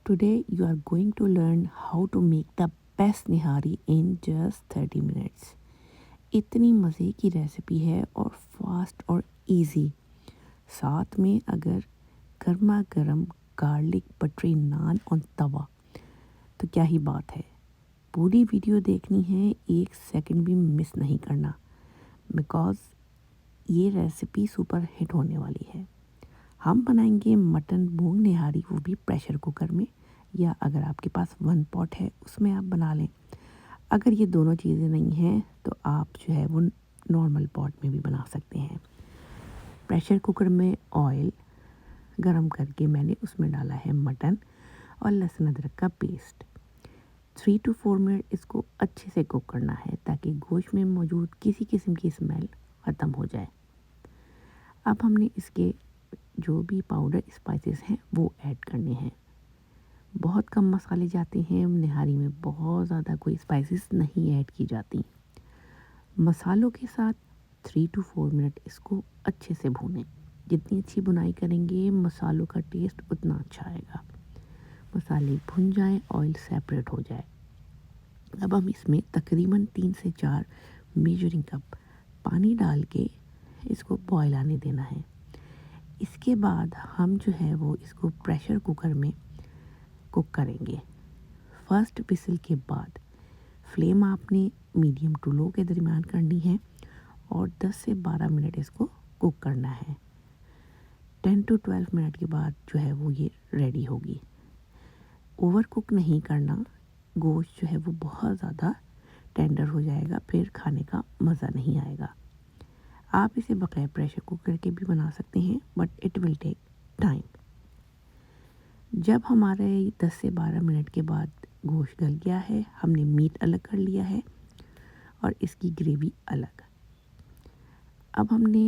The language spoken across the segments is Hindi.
Today you are going to learn how to make the best nihari in just 30 minutes. इतनी मज़े की रेसिपी है और फास्ट और इजी। साथ में अगर गर्मा गर्म गार्लिक बटरी नान और तवा तो क्या ही बात है। पूरी वीडियो देखनी है, एक सेकंड भी मिस नहीं करना, बिकॉज़ ये रेसिपी सुपर हिट होने वाली है। हम बनाएंगे मटन मूंग निहारी, वो भी प्रेशर कुकर में, या अगर आपके पास वन पॉट है उसमें आप बना लें। अगर ये दोनों चीज़ें नहीं हैं तो आप जो है वो नॉर्मल पॉट में भी बना सकते हैं। प्रेशर कुकर में ऑयल गरम करके मैंने उसमें डाला है मटन और लहसुन अदरक का पेस्ट। 3 to 4 मिनट इसको अच्छे से कुक करना है ताकि गोश्त में मौजूद किसी किस्म की स्मेल ख़त्म हो जाए। अब हमने इसके जो भी पाउडर स्पाइसेस हैं वो ऐड करने हैं। बहुत कम मसाले जाते हैं निहारी में, बहुत ज़्यादा कोई स्पाइसेस नहीं ऐड की जाती। मसालों के साथ 3 to 4 मिनट इसको अच्छे से भूनें। जितनी अच्छी भुनाई करेंगे मसालों का टेस्ट उतना अच्छा आएगा। मसाले भुन जाएं, ऑयल सेपरेट हो जाए। अब हम इसमें तकरीबन 3 से 4 मेजरिंग कप पानी डाल के इसको बॉयल आने देना है। इसके बाद हम जो है वो इसको प्रेशर कुकर में कुक करेंगे। फर्स्ट विसल के बाद फ्लेम आपने मीडियम टू लो के दरमियान करनी है और 10 से 12 मिनट इसको कुक करना है। 10 to 12 मिनट के बाद जो है वो ये रेडी होगी। ओवर कुक नहीं करना, गोश्त जो है वो बहुत ज़्यादा टेंडर हो जाएगा, फिर खाने का मज़ा नहीं आएगा। आप इसे बगैर प्रेशर कुकर के भी बना सकते हैं, but it will take time. जब हमारे 10 से 12 मिनट के बाद गोश्त गल गया है, हमने मीट अलग कर लिया है और इसकी ग्रेवी अलग। अब हमने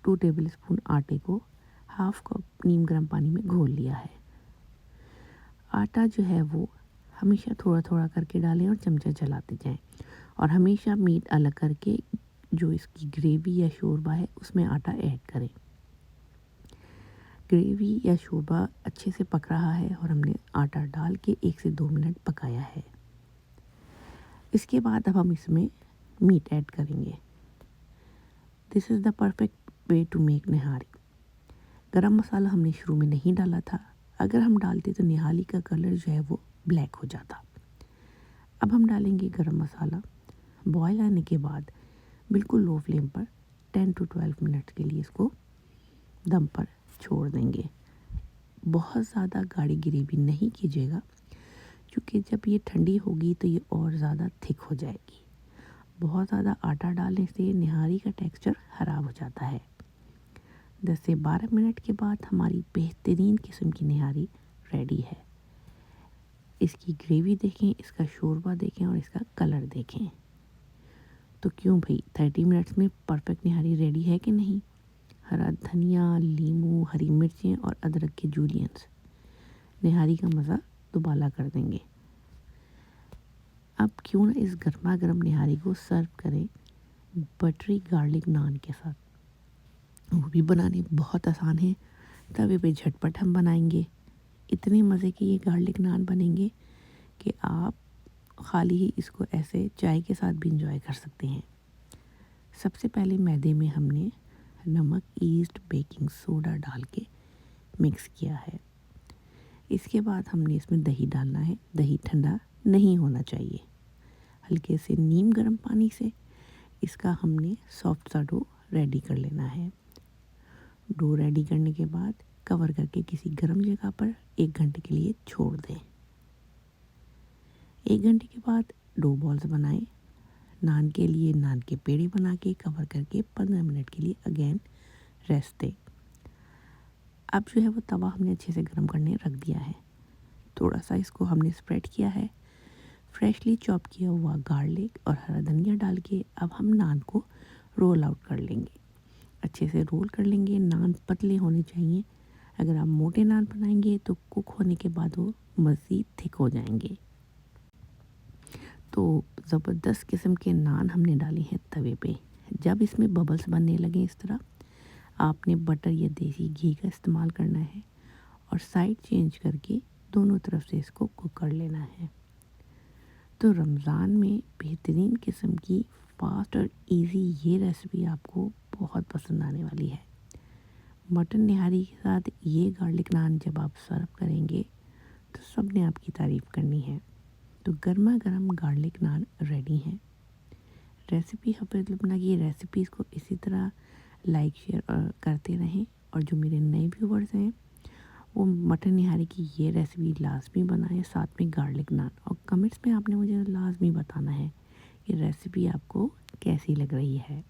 2 टेबल स्पून आटे को हाफ कप नीम गर्म पानी में घोल लिया है। आटा जो है वो हमेशा थोड़ा थोड़ा करके डालें और चमचा चलाते जाएं, और हमेशा मीट अलग करके जो इसकी ग्रेवी या शोरबा है उसमें आटा ऐड करें। ग्रेवी या शोरबा अच्छे से पक रहा है और हमने आटा डाल के 1 से 2 मिनट पकाया है। इसके बाद अब हम इसमें मीट ऐड करेंगे। This is the perfect way to make nihari. Garam masala हमने शुरू में नहीं डाला था, अगर हम डालते तो निहारी का कलर जो है वो ब्लैक हो जाता। अब हम डालेंगे गरम मसाला। बॉयल आने के बाद बिल्कुल लो फ्लेम पर 10 to 12 मिनट के लिए इसको दम पर छोड़ देंगे। बहुत ज़्यादा गाढ़ी ग्रेवी नहीं कीजिएगा, क्योंकि जब ये ठंडी होगी तो ये और ज़्यादा थिक हो जाएगी। बहुत ज़्यादा आटा डालने से निहारी का टेक्सचर ख़राब हो जाता है। 10 से 12 मिनट के बाद हमारी बेहतरीन किस्म की निहारी रेडी है। इसकी ग्रेवी देखें, इसका शोरबा देखें और इसका कलर देखें। तो क्यों भाई, 30 मिनट्स में परफेक्ट निहारी रेडी है कि नहीं। हरा धनिया, नींबू, हरी मिर्चें और अदरक के जूलियंस निहारी का मज़ा दुबाला कर देंगे। अब क्यों ना इस गर्मा गर्म निहारी को सर्व करें बटरी गार्लिक नान के साथ। वो भी बनाने बहुत आसान है, तवे पे झटपट हम बनाएंगे। इतने मज़े के ये गार्लिक नान बनेंगे कि आप खाली ही इसको ऐसे चाय के साथ भी इंजॉय कर सकते हैं। सबसे पहले मैदे में हमने नमक, ईस्ट, बेकिंग सोडा डाल के मिक्स किया है। इसके बाद हमने इसमें दही डालना है। दही ठंडा नहीं होना चाहिए। हल्के से नीम गर्म पानी से इसका हमने सॉफ्ट सा डो रेडी कर लेना है। डो रेडी करने के बाद कवर करके किसी गर्म जगह पर 1 घंटे के लिए छोड़ दें। 1 घंटे के बाद डो बॉल्स बनाएं। नान के लिए नान के पेड़े बना के कवर करके 15 मिनट के लिए अगेन रेस्ट दें। अब जो है वो तवा हमने अच्छे से गर्म करने रख दिया है। थोड़ा सा इसको हमने स्प्रेड किया है। फ्रेशली चॉप किया हुआ गार्लिक और हरा धनिया डाल के अब हम नान को रोल आउट कर लेंगे। अच्छे से रोल कर लेंगे। नान पतले होने चाहिए। अगर आप मोटे नान बनाएंगे तो कुक होने के बाद वो मज़ीद थिक हो जाएंगे। तो ज़बरदस्त किस्म के नान हमने डाले हैं तवे पे। जब इसमें बबल्स बनने लगे इस तरह, आपने बटर या देसी घी का इस्तेमाल करना है और साइड चेंज करके दोनों तरफ से इसको कुक कर लेना है। तो रमज़ान में बेहतरीन किस्म की फास्ट और इजी ये रेसिपी आपको बहुत पसंद आने वाली है। मटन निहारी के साथ ये गार्लिक नान जब आप सर्व करेंगे तो सब ने आपकी तारीफ़ करनी है। तो गर्मा गर्म गार्लिक नान रेडी हैं। रेसिपी हफीज़ लुबना की रेसिपीज़ को इसी तरह लाइक शेयर करते रहें, और जो मेरे नए व्यूवर्स हैं वो मटन निहारी की ये रेसिपी लाजमी बनाएं, साथ में गार्लिक नान, और कमेंट्स में आपने मुझे लाजमी बताना है कि रेसिपी आपको कैसी लग रही है।